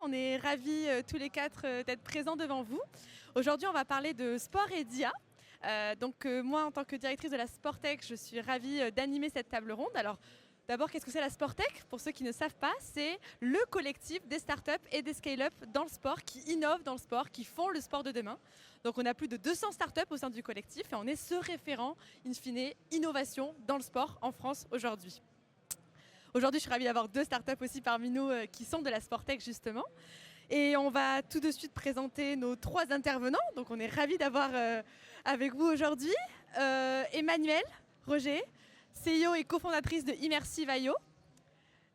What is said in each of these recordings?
On est ravis tous les quatre d'être présents devant vous. Aujourd'hui, on va parler de sport et d'IA. Moi, en tant que directrice de la Sportech, je suis ravie d'animer cette table ronde. Alors, d'abord, qu'est-ce que c'est la Sportech? Pour ceux qui ne savent pas, c'est le collectif des startups et des scale-up dans le sport, qui innovent dans le sport, qui font le sport de demain. Donc, on a plus de 200 startups au sein du collectif et on est ce référent, in fine, innovation dans le sport en France aujourd'hui. Aujourd'hui, je suis ravie d'avoir deux startups aussi parmi nous qui sont de la Sportech justement. Et on va tout de suite présenter nos trois intervenants. Donc on est ravis d'avoir avec vous aujourd'hui Emmanuelle Roger, CEO et cofondatrice de Immersive.io.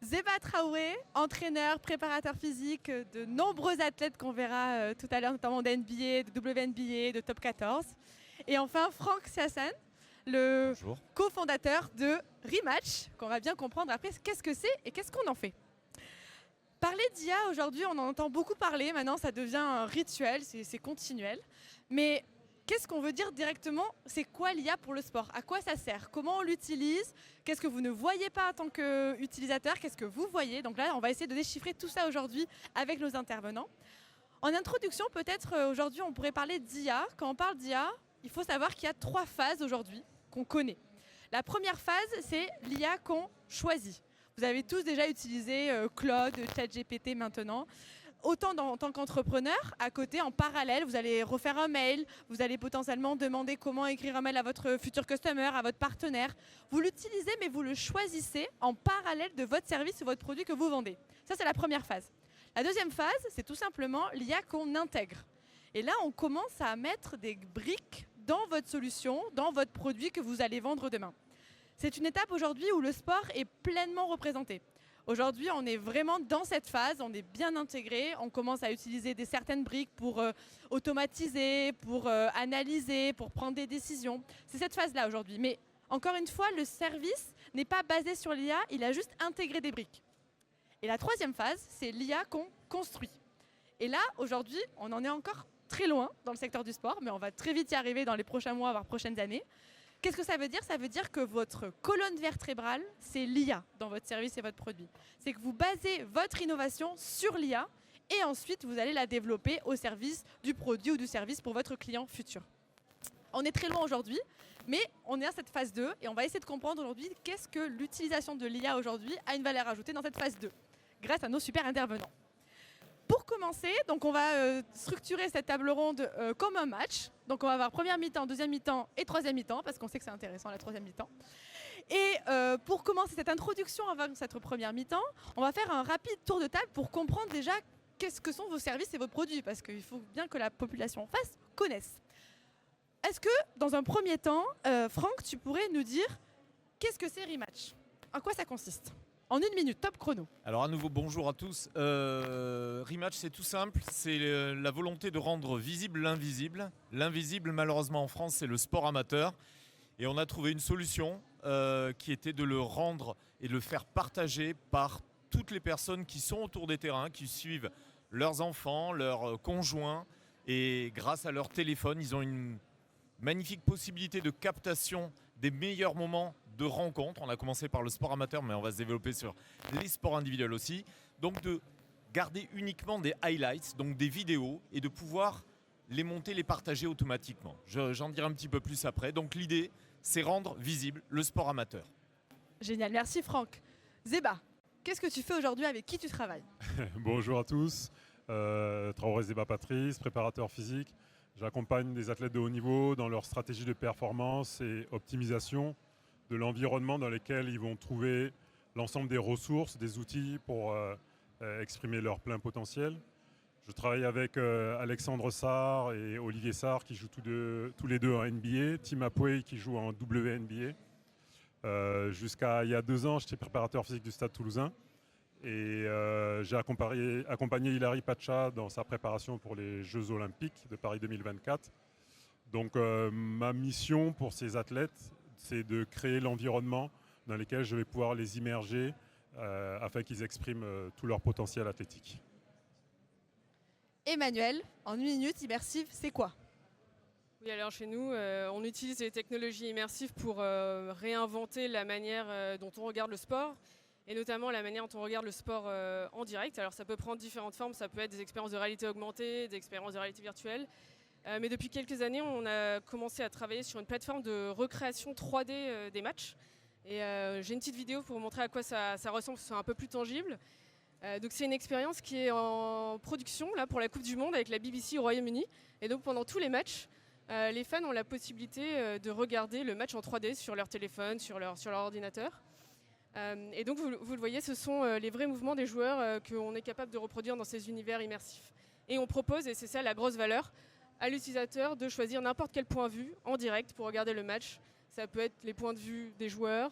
Zeba Traoré, entraîneur, préparateur physique de nombreux athlètes qu'on verra tout à l'heure, notamment de NBA, de WNBA, de Top 14. Et enfin, Franck Siassan, le cofondateur de Rematch, qu'on va bien comprendre après qu'est-ce que c'est et qu'est-ce qu'on en fait. Parler d'IA aujourd'hui, on en entend beaucoup parler, maintenant ça devient un rituel, c'est continuel. Mais qu'est-ce qu'on veut dire directement? C'est quoi l'IA pour le sport? À quoi ça sert? Comment on l'utilise? Qu'est-ce que vous ne voyez pas en tant qu'utilisateur? Qu'est-ce que vous voyez? Donc là, on va essayer de déchiffrer tout ça aujourd'hui avec nos intervenants. En introduction, peut-être aujourd'hui, on pourrait parler d'IA. Quand on parle d'IA, il faut savoir qu'il y a 3 phases aujourd'hui qu'on connaît. La première phase, c'est l'IA qu'on choisit. Vous avez tous déjà utilisé Claude, ChatGPT maintenant. Autant en tant qu'entrepreneur, à côté, en parallèle, vous allez refaire un mail, vous allez potentiellement demander comment écrire un mail à votre futur customer, à votre partenaire. Vous l'utilisez, mais vous le choisissez en parallèle de votre service ou votre produit que vous vendez. Ça, c'est la première phase. La deuxième phase, c'est tout simplement l'IA qu'on intègre. Et là, on commence à mettre des briques dans votre solution, dans votre produit que vous allez vendre demain. C'est une étape aujourd'hui où le sport est pleinement représenté. Aujourd'hui, on est vraiment dans cette phase, on est bien intégré, on commence à utiliser certaines briques pour automatiser, pour analyser, pour prendre des décisions. C'est cette phase-là aujourd'hui. Mais encore une fois, le service n'est pas basé sur l'IA, il a juste intégré des briques. Et la troisième phase, c'est l'IA qu'on construit. Et là, aujourd'hui, on en est encore très loin dans le secteur du sport, mais on va très vite y arriver dans les prochains mois, voire prochaines années. Qu'est-ce que ça veut dire? Ça veut dire que votre colonne vertébrale, c'est l'IA dans votre service et votre produit. C'est que vous basez votre innovation sur l'IA et ensuite vous allez la développer au service du produit ou du service pour votre client futur. On est très loin aujourd'hui, mais on est à cette phase 2 et on va essayer de comprendre aujourd'hui qu'est-ce que l'utilisation de l'IA aujourd'hui a une valeur ajoutée dans cette phase 2, grâce à nos super intervenants. Pour commencer, donc on va structurer cette table ronde comme un match. Donc on va avoir première mi-temps, deuxième mi-temps et troisième mi-temps, parce qu'on sait que c'est intéressant la troisième mi-temps. Et pour commencer cette introduction avant cette première mi-temps, on va faire un rapide tour de table pour comprendre déjà qu'est-ce que sont vos services et vos produits, parce qu'il faut bien que la population en face connaisse. Est-ce que, dans un premier temps, Franck, tu pourrais nous dire qu'est-ce que c'est Rematch? En quoi ça consiste? En 1 minute, top chrono. Alors à nouveau, bonjour à tous. Rematch, c'est tout simple, c'est la volonté de rendre visible l'invisible. L'invisible, malheureusement en France, c'est le sport amateur. Et on a trouvé une solution qui était de le rendre et de le faire partager par toutes les personnes qui sont autour des terrains, qui suivent leurs enfants, leurs conjoints. Et grâce à leur téléphone, ils ont une magnifique possibilité de captation des meilleurs moments de rencontres. On a commencé par le sport amateur, mais on va se développer sur les sports individuels aussi. Donc de garder uniquement des highlights, donc des vidéos, et de pouvoir les monter, les partager automatiquement. J'en dirai un petit peu plus après. Donc l'idée, c'est rendre visible le sport amateur. Génial, merci Franck. Zeba, qu'est-ce que tu fais aujourd'hui? Avec qui tu travailles? Bonjour à tous, Traoré Zeba Patrice, préparateur physique. J'accompagne des athlètes de haut niveau dans leur stratégie de performance et optimisation de l'environnement dans lequel ils vont trouver l'ensemble des ressources, des outils pour exprimer leur plein potentiel. Je travaille avec Alexandre Sarr et Olivier Sarr qui jouent tous les deux en NBA, Tim Apway qui joue en WNBA. Jusqu'à il y a 2 ans, j'étais préparateur physique du Stade Toulousain et j'ai accompagné Hilary Pacha dans sa préparation pour les Jeux Olympiques de Paris 2024. Donc ma mission pour ces athlètes, c'est de créer l'environnement dans lequel je vais pouvoir les immerger afin qu'ils expriment tout leur potentiel athlétique. Emmanuelle, en 1 minute, Immersive, c'est quoi? Oui, alors chez nous, on utilise les technologies immersives pour réinventer la manière dont on regarde le sport et notamment la manière dont on regarde le sport en direct. Alors ça peut prendre différentes formes, ça peut être des expériences de réalité augmentée, des expériences de réalité virtuelle. Mais depuis quelques années, on a commencé à travailler sur une plateforme de recréation 3D des matchs. Et j'ai une petite vidéo pour vous montrer à quoi ça ressemble, c'est un peu plus tangible. Donc c'est une expérience qui est en production là, pour la Coupe du Monde avec la BBC au Royaume-Uni. Et donc pendant tous les matchs, les fans ont la possibilité de regarder le match en 3D sur leur téléphone, sur leur ordinateur. Et donc vous le voyez, ce sont les vrais mouvements des joueurs qu'on est capable de reproduire dans ces univers immersifs. Et on propose, et c'est ça la grosse valeur, à l'utilisateur de choisir n'importe quel point de vue en direct pour regarder le match. Ça peut être les points de vue des joueurs,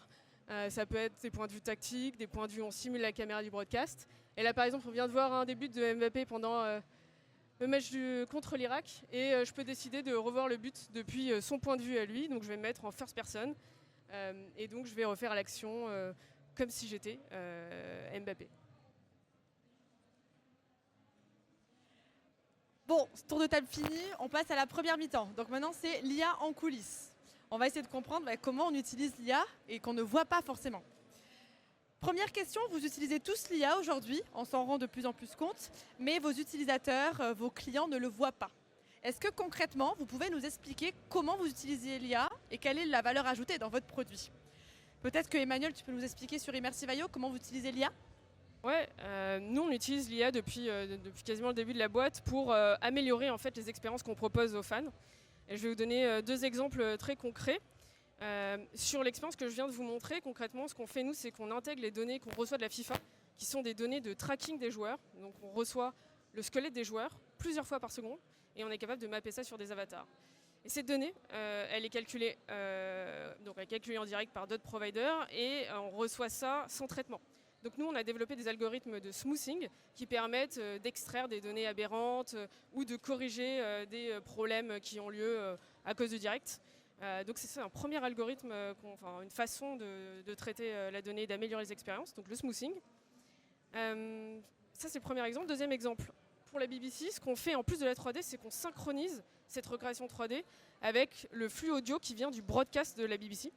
ça peut être des points de vue tactiques, des points de vue où on simule la caméra du broadcast. Et là par exemple on vient de voir un début de Mbappé pendant le match contre l'Irak et je peux décider de revoir le but depuis son point de vue à lui. Donc je vais me mettre en first person et donc je vais refaire l'action comme si j'étais Mbappé. Bon, tour de table fini, on passe à la première mi-temps. Donc maintenant, c'est l'IA en coulisses. On va essayer de comprendre comment on utilise l'IA et qu'on ne voit pas forcément. Première question, vous utilisez tous l'IA aujourd'hui, on s'en rend de plus en plus compte, mais vos utilisateurs, vos clients ne le voient pas. Est-ce que concrètement, vous pouvez nous expliquer comment vous utilisez l'IA et quelle est la valeur ajoutée dans votre produit? Peut-être que Emmanuel, tu peux nous expliquer sur Immersive.io comment vous utilisez l'IA? Ouais, nous on utilise l'IA depuis quasiment le début de la boîte pour améliorer en fait les expériences qu'on propose aux fans. Et je vais vous donner deux exemples très concrets. Sur l'expérience que je viens de vous montrer, concrètement, ce qu'on fait nous, c'est qu'on intègre les données qu'on reçoit de la FIFA, qui sont des données de tracking des joueurs. Donc on reçoit le squelette des joueurs plusieurs fois par seconde et on est capable de mapper ça sur des avatars. Et cette donnée, elle est calculée, en direct par d'autres providers et on reçoit ça sans traitement. Donc nous, on a développé des algorithmes de smoothing qui permettent d'extraire des données aberrantes ou de corriger des problèmes qui ont lieu à cause du direct. Donc c'est ça un premier algorithme, une façon de traiter la donnée et d'améliorer les expériences, donc le smoothing. Ça c'est le premier exemple. Deuxième exemple, pour la BBC, ce qu'on fait en plus de la 3D, c'est qu'on synchronise cette recréation 3D avec le flux audio qui vient du broadcast de la BBC.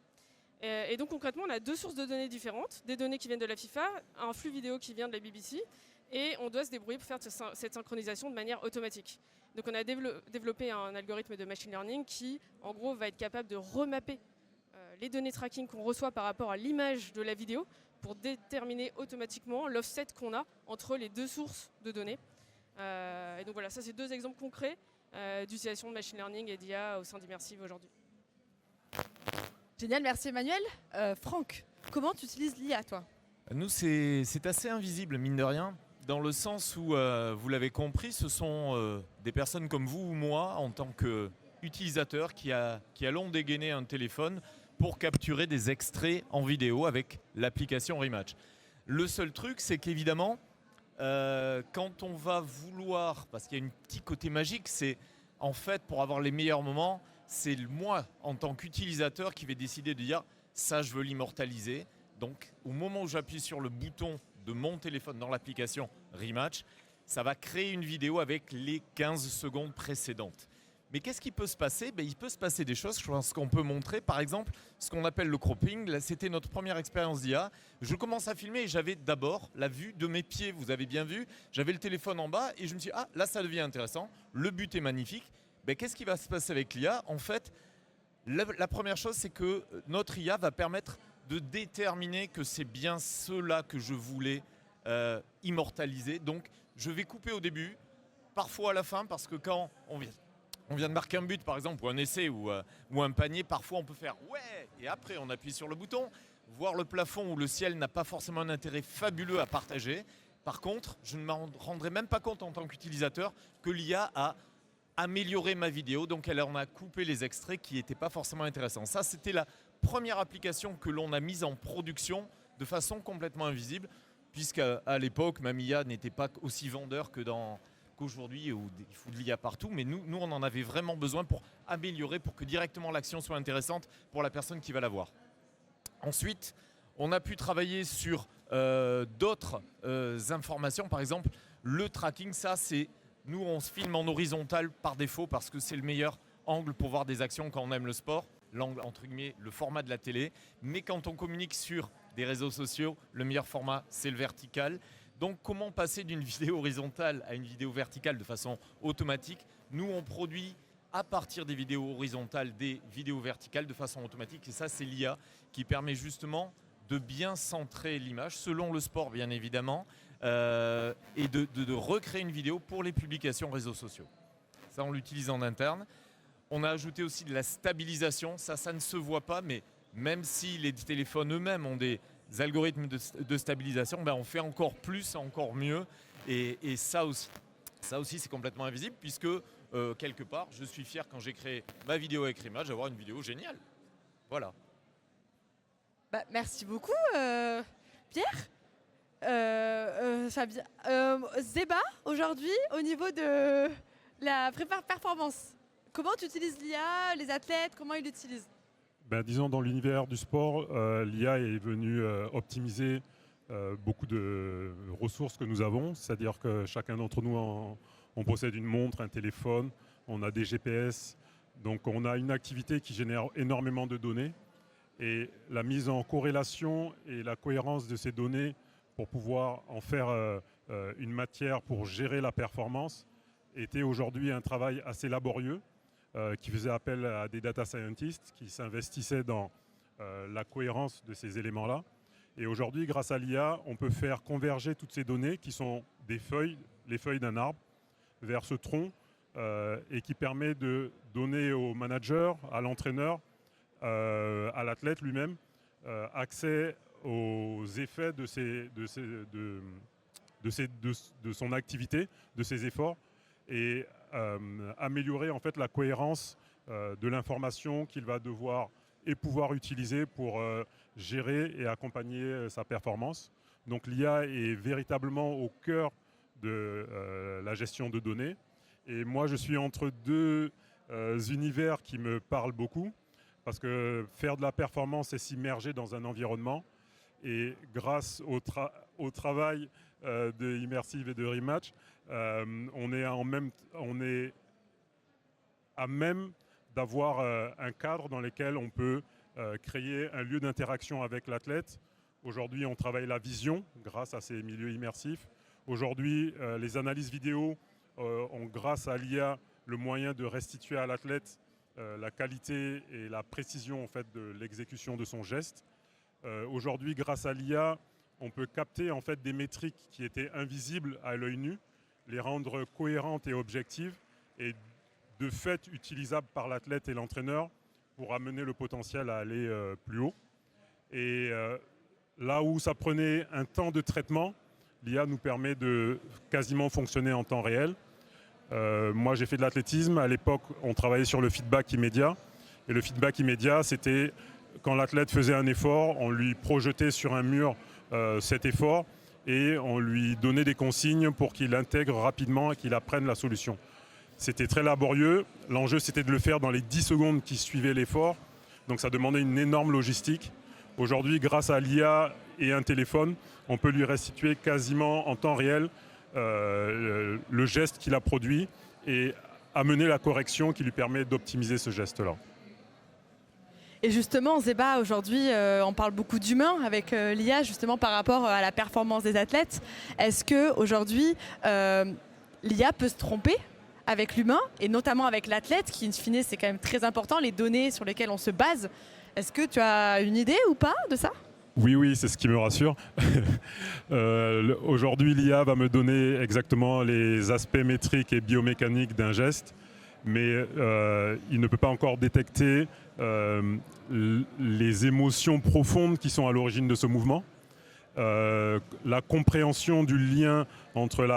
Et donc concrètement, on a deux sources de données différentes, des données qui viennent de la FIFA, un flux vidéo qui vient de la BBC, et on doit se débrouiller pour faire cette synchronisation de manière automatique. Donc on a développé un algorithme de machine learning qui, en gros, va être capable de remapper les données tracking qu'on reçoit par rapport à l'image de la vidéo pour déterminer automatiquement l'offset qu'on a entre les deux sources de données. Et donc voilà, ça c'est deux exemples concrets d'utilisation de machine learning et d'IA au sein d'Immersive aujourd'hui. Génial, merci Emmanuel. Franck, comment tu utilises l'IA toi? Nous, c'est assez invisible, mine de rien, dans le sens où, vous l'avez compris, ce sont des personnes comme vous ou moi, en tant qu'utilisateurs, qui allons dégainer un téléphone pour capturer des extraits en vidéo avec l'application Rematch. Le seul truc, c'est qu'évidemment, quand on va vouloir, parce qu'il y a un petit côté magique, c'est en fait pour avoir les meilleurs moments, c'est moi en tant qu'utilisateur qui vais décider de dire ça je veux l'immortaliser. Donc au moment où j'appuie sur le bouton de mon téléphone dans l'application Rematch, ça va créer une vidéo avec les 15 secondes précédentes. Mais qu'est-ce qui peut se passer? Il peut se passer des choses, je pense qu'on peut montrer. Par exemple, ce qu'on appelle le cropping. Là, c'était notre première expérience d'IA. Je commence à filmer et j'avais d'abord la vue de mes pieds. Vous avez bien vu, j'avais le téléphone en bas et je me suis dit, ah, là, ça devient intéressant. Le but est magnifique. Qu'est-ce qui va se passer avec l'IA? En fait, la première chose, c'est que notre IA va permettre de déterminer que c'est bien cela que je voulais immortaliser. Donc, je vais couper au début, parfois à la fin, parce que quand on vient de marquer un but, par exemple, ou un essai, ou un panier, parfois on peut faire « ouais » et après on appuie sur le bouton. Voir le plafond ou le ciel n'a pas forcément un intérêt fabuleux à partager. Par contre, je ne m'en rendrai même pas compte en tant qu'utilisateur que l'IA a amélioré ma vidéo, donc elle en a coupé les extraits qui n'étaient pas forcément intéressants. Ça, c'était la première application que l'on a mise en production de façon complètement invisible, puisqu'à l'époque, même IA n'était pas aussi vendeur qu'aujourd'hui où il faut de l'IA partout, mais nous on en avait vraiment besoin pour améliorer, pour que directement l'action soit intéressante pour la personne qui va la voir. Ensuite, on a pu travailler sur d'autres informations, par exemple le tracking. Ça, c'est nous on se filme en horizontal par défaut parce que c'est le meilleur angle pour voir des actions quand on aime le sport. l'angle, entre guillemets, le format de la télé. Mais quand on communique sur des réseaux sociaux, le meilleur format, c'est le vertical. Donc, comment passer d'une vidéo horizontale à une vidéo verticale de façon automatique? Nous, on produit à partir des vidéos horizontales des vidéos verticales de façon automatique. Et ça, c'est l'IA qui permet justement de bien centrer l'image, selon le sport, bien évidemment, et de recréer une vidéo pour les publications réseaux sociaux. Ça, on l'utilise en interne. On a ajouté aussi de la stabilisation. Ça ne se voit pas, mais même si les téléphones eux-mêmes ont des algorithmes de stabilisation, ben on fait encore plus, encore mieux. Et ça aussi c'est complètement invisible, puisque quelque part, je suis fier quand j'ai créé ma vidéo avec Rematch d'avoir une vidéo géniale. Voilà. Bah, merci beaucoup, Pierre. Fabien. Zeba, aujourd'hui, au niveau de la performance, comment tu utilises l'IA, les athlètes, comment ils l'utilisent? Disons, dans l'univers du sport, l'IA est venue optimiser beaucoup de ressources que nous avons. C'est-à-dire que chacun d'entre nous, on possède une montre, un téléphone, on a des GPS. Donc on a une activité qui génère énormément de données. Et la mise en corrélation et la cohérence de ces données pour pouvoir en faire une matière pour gérer la performance était aujourd'hui un travail assez laborieux qui faisait appel à des data scientists qui s'investissaient dans la cohérence de ces éléments-là. Et aujourd'hui, grâce à l'IA, on peut faire converger toutes ces données qui sont des feuilles, les feuilles d'un arbre, vers ce tronc et qui permet de donner au manager, à l'entraîneur, à l'athlète lui-même, accès aux effets de son activité, de ses efforts, et améliorer en fait la cohérence de l'information qu'il va devoir et pouvoir utiliser pour gérer et accompagner sa performance. Donc l'IA est véritablement au cœur de la gestion de données. Et moi, je suis entre deux univers qui me parlent beaucoup, parce que faire de la performance, c'est s'immerger dans un environnement. Et grâce au travail de Immersive et de Rematch, on est à même d'avoir un cadre dans lequel on peut créer un lieu d'interaction avec l'athlète. Aujourd'hui, on travaille la vision grâce à ces milieux immersifs. Aujourd'hui, les analyses vidéo ont, grâce à l'IA, le moyen de restituer à l'athlète la qualité et la précision en fait, de l'exécution de son geste. Aujourd'hui, grâce à l'IA, on peut capter en fait, des métriques qui étaient invisibles à l'œil nu, les rendre cohérentes et objectives, et de fait utilisables par l'athlète et l'entraîneur pour amener le potentiel à aller plus haut. Et là où ça prenait un temps de traitement, l'IA nous permet de quasiment fonctionner en temps réel. Moi, j'ai fait de l'athlétisme. À l'époque, on travaillait sur le feedback immédiat. Et le feedback immédiat, c'était quand l'athlète faisait un effort, on lui projetait sur un mur cet effort et on lui donnait des consignes pour qu'il intègre rapidement et qu'il apprenne la solution. C'était très laborieux. L'enjeu, c'était de le faire dans les 10 secondes qui suivaient l'effort. Donc ça demandait une énorme logistique. Aujourd'hui, grâce à l'IA et un téléphone, on peut lui restituer quasiment en temps réel le geste qu'il a produit et amener la correction qui lui permet d'optimiser ce geste-là. Et justement, Zeba, aujourd'hui, on parle beaucoup d'humains avec l'IA, justement par rapport à la performance des athlètes. Est-ce qu'aujourd'hui, l'IA peut se tromper avec l'humain, et notamment avec l'athlète, qui, in fine, c'est quand même très important, les données sur lesquelles on se base. Est-ce que tu as une idée ou pas de ça ? Oui, c'est ce qui me rassure. Aujourd'hui, l'IA va me donner exactement les aspects métriques et biomécaniques d'un geste, mais il ne peut pas encore détecter les émotions profondes qui sont à l'origine de ce mouvement. La compréhension du lien entre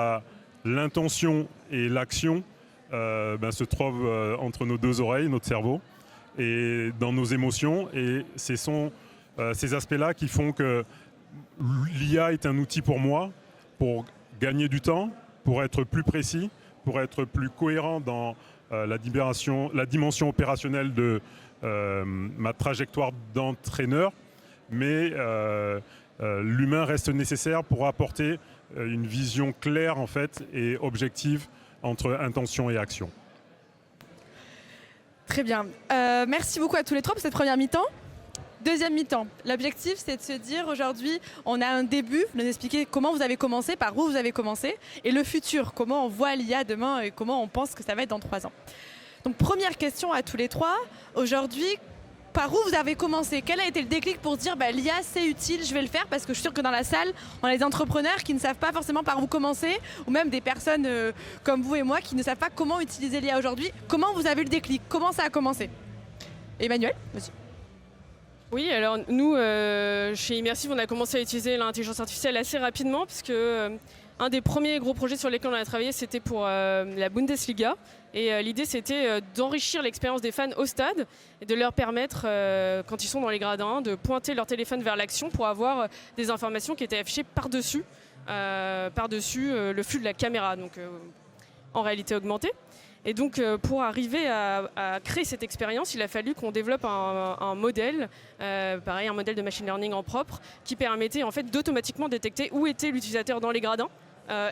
l'intention et l'action se trouve entre nos deux oreilles, notre cerveau, et dans nos émotions. Et ce sont ces aspects-là qui font que l'IA est un outil pour moi, pour gagner du temps, pour être plus précis, pour être plus cohérent dans la dimension opérationnelle de ma trajectoire d'entraîneur. Mais l'humain reste nécessaire pour apporter une vision claire en fait, et objective entre intention et action. Très bien. Merci beaucoup à tous les trois pour cette première mi-temps. Deuxième mi-temps, l'objectif c'est de se dire aujourd'hui, on a un début, vous nous expliquer comment vous avez commencé, par où vous avez commencé, et le futur, comment on voit l'IA demain et comment on pense que ça va être dans 3 ans. Donc première question à tous les trois, aujourd'hui, par où vous avez commencé? Quel a été le déclic pour se dire l'IA c'est utile, je vais le faire? Parce que je suis sûre que dans la salle, on a des entrepreneurs qui ne savent pas forcément par où commencer, ou même des personnes comme vous et moi qui ne savent pas comment utiliser l'IA aujourd'hui. Comment vous avez eu le déclic? Comment ça a commencé? Emmanuel, monsieur. Oui, alors nous, chez Immersive, on a commencé à utiliser l'intelligence artificielle assez rapidement, puisque un des premiers gros projets sur lesquels on a travaillé, c'était pour la Bundesliga. Et l'idée, c'était d'enrichir l'expérience des fans au stade et de leur permettre, quand ils sont dans les gradins, de pointer leur téléphone vers l'action pour avoir des informations qui étaient affichées par-dessus le flux de la caméra, donc en réalité augmentée. Et donc, pour arriver à créer cette expérience, il a fallu qu'on développe un modèle, pareil, un modèle de machine learning en propre, qui permettait en fait d'automatiquement détecter où était l'utilisateur dans les gradins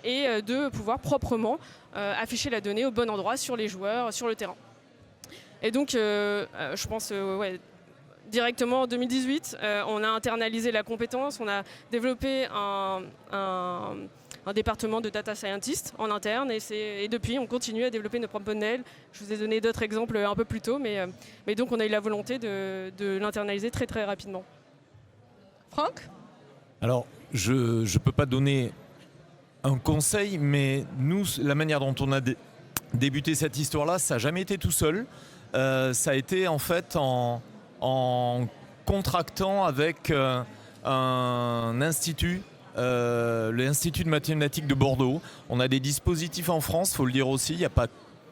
et de pouvoir proprement afficher la donnée au bon endroit sur les joueurs, sur le terrain. Et donc, je pense, directement en 2018, on a internalisé la compétence, on a développé un département de data scientist en interne et depuis on continue à développer nos propres modèles. Je vous ai donné d'autres exemples un peu plus tôt, mais donc on a eu la volonté de l'internaliser très très rapidement. Franck? Alors, je ne peux pas donner un conseil, mais nous, la manière dont on a débuté cette histoire-là, ça n'a jamais été tout seul. Ça a été en fait en contractant avec un institut, l'Institut de mathématiques de Bordeaux. On a des dispositifs en France, il faut le dire aussi, il n'y a pas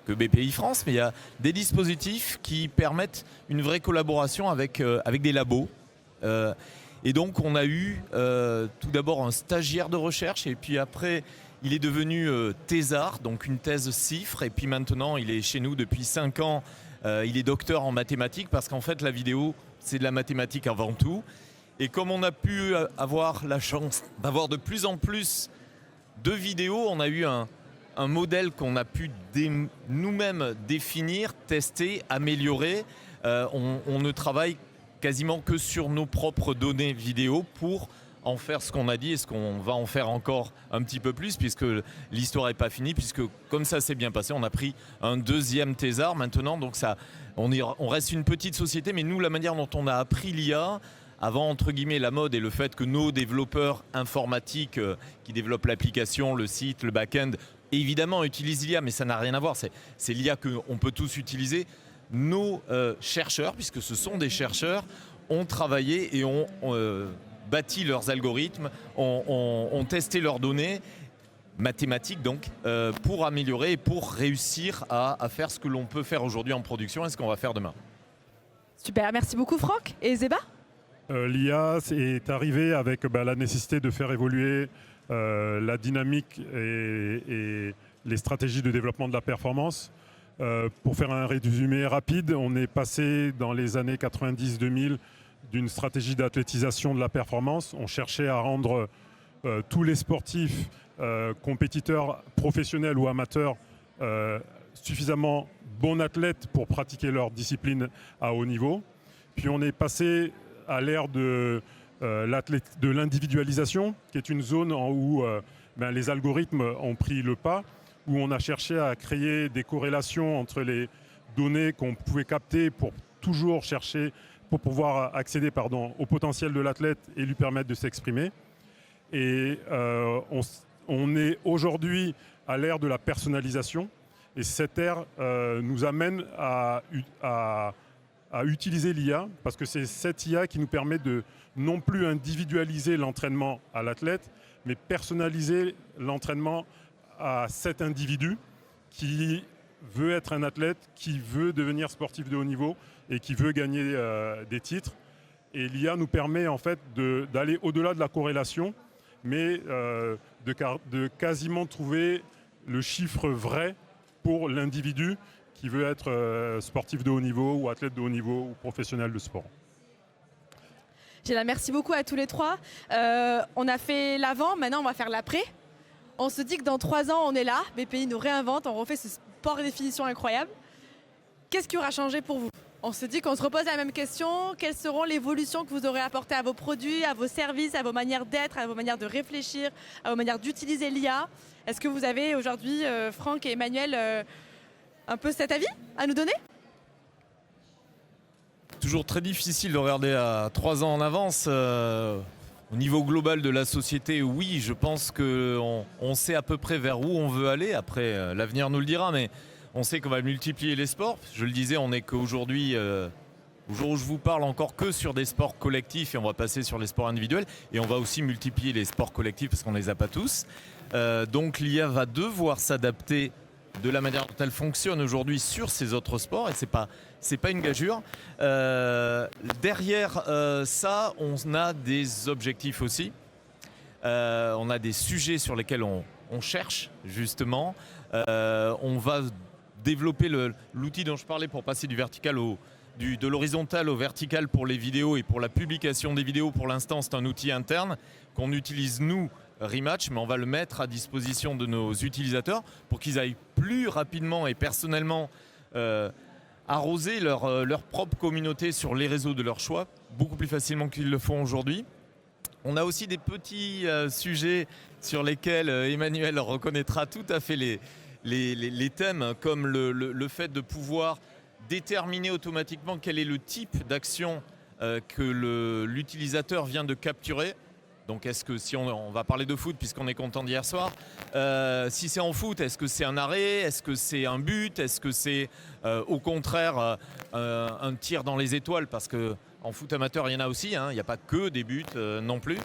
que BPI France, mais il y a des dispositifs qui permettent une vraie collaboration avec des labos. Et donc on a eu tout d'abord un stagiaire de recherche et puis après il est devenu thésard, donc une thèse CIFRE, et puis maintenant il est chez nous depuis 5 ans, il est docteur en mathématiques parce qu'en fait la vidéo c'est de la mathématique avant tout. Et comme on a pu avoir la chance d'avoir de plus en plus de vidéos, on a eu un modèle qu'on a pu nous-mêmes définir, tester, améliorer. On ne travaille quasiment que sur nos propres données vidéo pour en faire ce qu'on a dit et ce qu'on va en faire encore un petit peu plus puisque l'histoire n'est pas finie, puisque comme ça s'est bien passé, on a pris un deuxième thésard maintenant, donc ça, on reste une petite société, mais nous, la manière dont on a appris l'IA, avant, entre guillemets, la mode et le fait que nos développeurs informatiques qui développent l'application, le site, le back-end, évidemment utilisent l'IA, mais ça n'a rien à voir, c'est l'IA qu'on peut tous utiliser. Nos chercheurs, puisque ce sont des chercheurs, ont travaillé et ont bâti leurs algorithmes, ont testé leurs données mathématiques donc, pour améliorer et pour réussir à faire ce que l'on peut faire aujourd'hui en production et ce qu'on va faire demain. Super, merci beaucoup Franck. Et Zeba? L'IA est arrivée avec la nécessité de faire évoluer la dynamique et les stratégies de développement de la performance. Pour faire un résumé rapide, on est passé dans les années 90-2000 d'une stratégie d'athlétisation de la performance. On cherchait à rendre tous les sportifs, compétiteurs professionnels ou amateurs, suffisamment bons athlètes pour pratiquer leur discipline à haut niveau. Puis on est passé à l'ère de l'individualisation, qui est une zone où les algorithmes ont pris le pas, où on a cherché à créer des corrélations entre les données qu'on pouvait capter pour toujours chercher, pour pouvoir accéder au potentiel de l'athlète et lui permettre de s'exprimer. Et on est aujourd'hui à l'ère de la personnalisation. Et cette ère nous amène à utiliser l'IA, parce que c'est cette IA qui nous permet de non plus individualiser l'entraînement à l'athlète, mais personnaliser l'entraînement à cet individu qui veut être un athlète, qui veut devenir sportif de haut niveau et qui veut gagner des titres. Et l'IA nous permet en fait d'aller au-delà de la corrélation, mais de quasiment trouver le chiffre vrai pour l'individu qui veut être sportif de haut niveau ou athlète de haut niveau ou professionnel de sport. Merci beaucoup à tous les trois. On a fait l'avant, maintenant on va faire l'après. On se dit que dans 3 ans on est là, BPI nous réinvente, on refait ce sport et définition incroyable. Qu'est-ce qui aura changé pour vous? On se dit qu'on se repose la même question. Quelles seront les évolutions que vous aurez apportées à vos produits, à vos services, à vos manières d'être, à vos manières de réfléchir, à vos manières d'utiliser l'IA? Est-ce que vous avez aujourd'hui, Franck et Emmanuel, un peu cet avis à nous donner? Toujours très difficile de regarder à 3 ans en avance. Au niveau global de la société, oui, je pense qu'on sait à peu près vers où on veut aller. Après, l'avenir nous le dira, mais on sait qu'on va multiplier les sports. Je le disais, on n'est qu'aujourd'hui, au jour où je vous parle, encore que sur des sports collectifs et on va passer sur les sports individuels. Et on va aussi multiplier les sports collectifs parce qu'on ne les a pas tous. Donc l'IA va devoir s'adapter de la manière dont elle fonctionne aujourd'hui sur ces autres sports. Et c'est pas une gageure. Derrière ça, on a des objectifs aussi. On a des sujets sur lesquels on cherche justement. On va développer l'outil dont je parlais pour passer du vertical de l'horizontal au vertical pour les vidéos et pour la publication des vidéos. Pour l'instant, c'est un outil interne qu'on utilise nous, Rematch, mais on va le mettre à disposition de nos utilisateurs pour qu'ils aillent plus rapidement et personnellement arroser leur propre communauté sur les réseaux de leur choix, beaucoup plus facilement qu'ils le font aujourd'hui. On a aussi des petits sujets sur lesquels Emmanuel reconnaîtra tout à fait les thèmes, comme le fait de pouvoir déterminer automatiquement quel est le type d'action que l'utilisateur vient de capturer. Donc est-ce que si on va parler de foot puisqu'on est content d'hier soir, si c'est en foot, est-ce que c'est un arrêt, est-ce que c'est un but, est-ce que c'est au contraire un tir dans les étoiles, parce qu'en foot amateur il y en a aussi, hein, il n'y a pas que des buts non plus.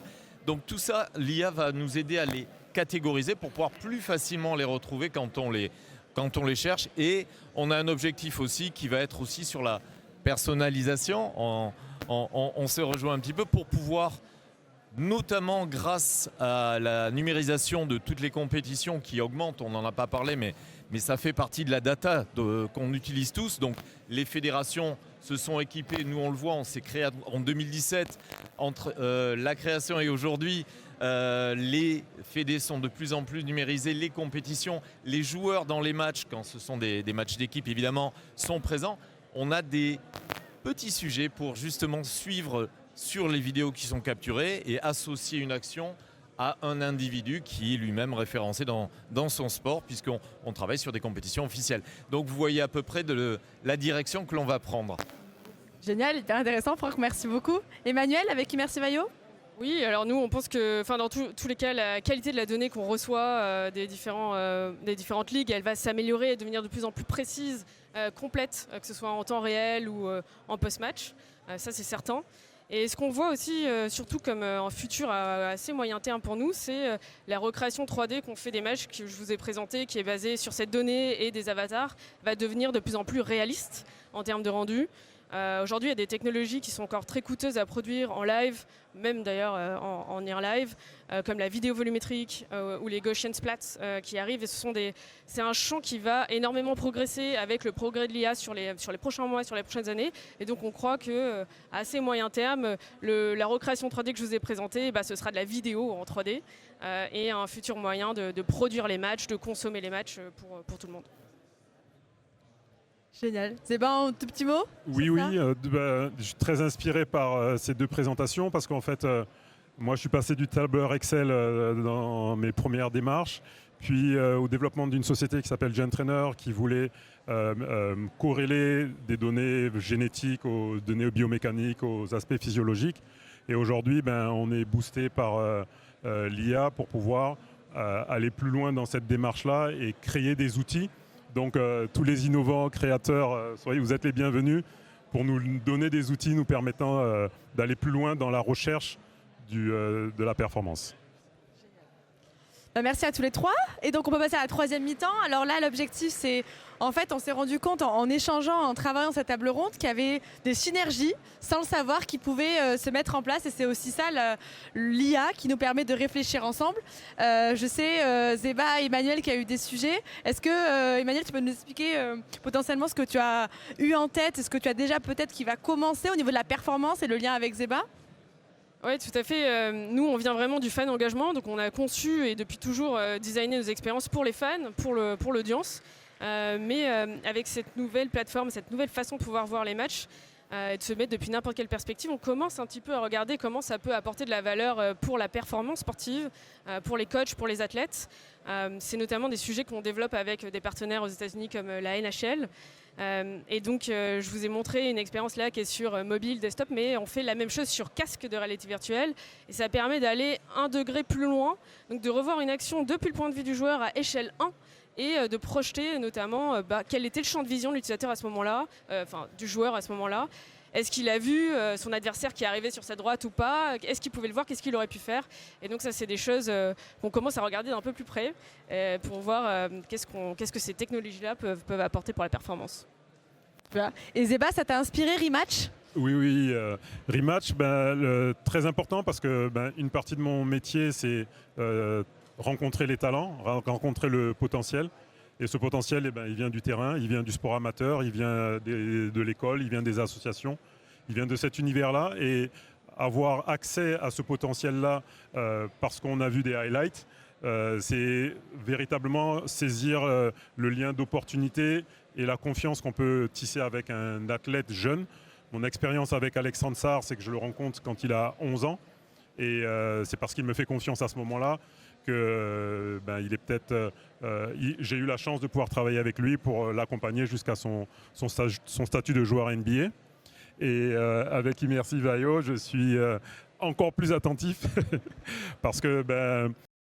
Donc tout ça, l'IA va nous aider à les catégoriser pour pouvoir plus facilement les retrouver quand on les cherche. Et on a un objectif aussi qui va être aussi sur la personnalisation. On se rejoint un petit peu pour pouvoir, notamment grâce à la numérisation de toutes les compétitions qui augmentent, on n'en a pas parlé, mais ça fait partie de la data qu'on utilise tous. Donc les fédérations se sont équipées, nous on le voit, on s'est créé en 2017, entre la création et aujourd'hui, les fédés sont de plus en plus numérisés, les compétitions, les joueurs dans les matchs, quand ce sont des matchs d'équipe évidemment, sont présents. On a des petits sujets pour justement suivre sur les vidéos qui sont capturées et associer une action à un individu qui est lui-même référencé dans son sport, puisqu'on travaille sur des compétitions officielles. Donc vous voyez à peu près la direction que l'on va prendre. Génial, hyper intéressant, Franck, merci beaucoup. Emmanuel, avec Immersive IO? Oui, alors nous on pense que dans tous les cas, la qualité de la donnée qu'on reçoit des différentes ligues, elle va s'améliorer et devenir de plus en plus précise, complète, que ce soit en temps réel ou en post-match, ça c'est certain. Et ce qu'on voit aussi, surtout comme un futur assez moyen terme pour nous, c'est la recréation 3D qu'on fait des matchs que je vous ai présenté, qui est basée sur cette donnée et des avatars, va devenir de plus en plus réaliste en termes de rendu. Aujourd'hui, il y a des technologies qui sont encore très coûteuses à produire en live, même d'ailleurs en near live, comme la vidéo volumétrique ou les Gaussian splats qui arrivent. Et c'est un champ qui va énormément progresser avec le progrès de l'IA sur les prochains mois, sur les prochaines années. Et donc on croit qu'à assez moyen terme, la recréation 3D que je vous ai présentée, ce sera de la vidéo en 3D et un futur moyen de produire les matchs, de consommer les matchs pour tout le monde. Génial. Zéban, un tout petit mot? Oui, je suis très inspiré par ces deux présentations parce qu'en fait, moi je suis passé du tableur Excel dans mes premières démarches, puis au développement d'une société qui s'appelle GenTrainer qui voulait corréler des données génétiques aux données biomécaniques, aux aspects physiologiques. Et aujourd'hui, on est boosté par l'IA pour pouvoir aller plus loin dans cette démarche-là et créer des outils. Donc tous les innovants, créateurs, vous êtes les bienvenus pour nous donner des outils nous permettant d'aller plus loin dans la recherche de la performance. Merci à tous les trois. Et donc on peut passer à la troisième mi-temps. Alors là, l'objectif, c'est, en fait, on s'est rendu compte en échangeant, en travaillant cette table ronde, qu'il y avait des synergies, sans le savoir, qui pouvaient se mettre en place. Et c'est aussi ça, l'IA, qui nous permet de réfléchir ensemble. Je sais, Zéba et Emmanuel, qu'il y a eu des sujets. Est-ce que, Emmanuel, tu peux nous expliquer potentiellement ce que tu as eu en tête, et ce que tu as déjà peut-être qui va commencer au niveau de la performance et le lien avec Zéba? Oui, tout à fait. Nous, on vient vraiment du fan engagement. Donc, on a conçu et depuis toujours designé nos expériences pour les fans, pour l'audience. Mais avec cette nouvelle plateforme, cette nouvelle façon de pouvoir voir les matchs, et de se mettre depuis n'importe quelle perspective, on commence un petit peu à regarder comment ça peut apporter de la valeur pour la performance sportive, pour les coachs, pour les athlètes. C'est notamment des sujets qu'on développe avec des partenaires aux États-Unis comme la NHL. Et donc je vous ai montré une expérience là qui est sur mobile, desktop, mais on fait la même chose sur casque de réalité virtuelle. Et ça permet d'aller un degré plus loin, donc de revoir une action depuis le point de vue du joueur à échelle 1, et de projeter notamment quel était le champ de vision de l'utilisateur à ce moment-là, du joueur à ce moment-là. Est-ce qu'il a vu son adversaire qui est arrivé sur sa droite ou pas? Est-ce qu'il pouvait le voir? Qu'est-ce qu'il aurait pu faire? Et donc ça, c'est des choses qu'on commence à regarder d'un peu plus près pour voir qu'est-ce que ces technologies-là peuvent apporter pour la performance. Et Zeba, ça t'a inspiré Rematch? Oui, Rematch, très important parce que une partie de mon métier, c'est rencontrer les talents, rencontrer le potentiel. Et ce potentiel, il vient du terrain, il vient du sport amateur, il vient de l'école, il vient des associations, il vient de cet univers-là. Et avoir accès à ce potentiel-là parce qu'on a vu des highlights, c'est véritablement saisir le lien d'opportunité et la confiance qu'on peut tisser avec un athlète jeune. Mon expérience avec Alexandre Sarr, c'est que je le rencontre quand il a 11 ans. Et c'est parce qu'il me fait confiance à ce moment-là que j'ai eu la chance de pouvoir travailler avec lui pour l'accompagner jusqu'à son statut de joueur NBA. Et avec Immersive.io, je suis encore plus attentif parce que